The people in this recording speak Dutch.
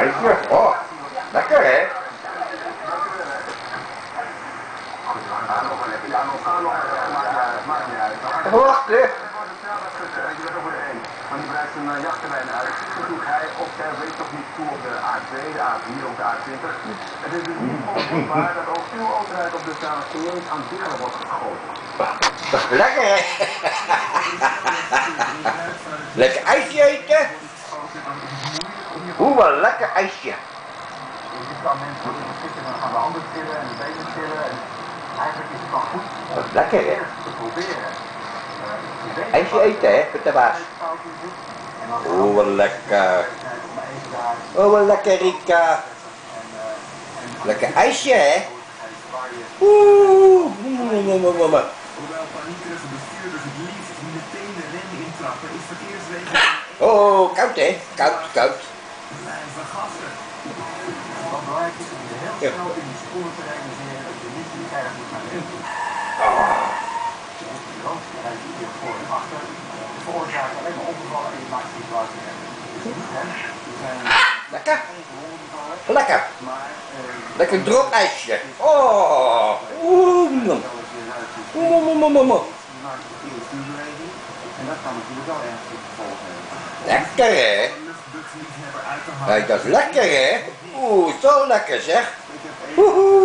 ijsje. Oh, lekker hè? Wacht hè? Maar die blijft een jachtterrein uit. Zoek hij of zij weet toch niet toe op de A2, de A4 of de A20. Het is dus niet onverwaar dat ook veel autorijden op de straat ineens aan dieren wordt geschoten. Lekker hè? Lekker ijsje eten? Oeh, wat lekker ijsje. Je kan mensen zitten aan de handen tillen en de benen tillen. En eigenlijk is het wel goed Wat lekker hè? te proberen. Ijsje eten hè, met de baas. Oeh, wat lekker. Oh, wat lekker Rika. Lekker ijsje hè? Oeh. Hoewel paniekerige bestuurders het liefst meteen de rennen intrappen, is verkeersregels Oh, koud hè? Koud, koud. blijven gassen. Wat belangrijk is om je heel snel in die sporen te realiseren dat je niet erg moet gaan remmen. De rood rijdt hier voor en achter. De veroorzaakt alleen maar ongevallen en je maakt de situatie erger. Lekker. Lekker. Lekker droog ijsje. Oh. Oeh. Oeh. En dat kan natuurlijk wel ernstige gevolgen hebben. Lekker hè? Luchtbugsliefhebber uit te halen. Kijk, dat is lekker hè? Oeh, zo lekker zeg. Woehoe.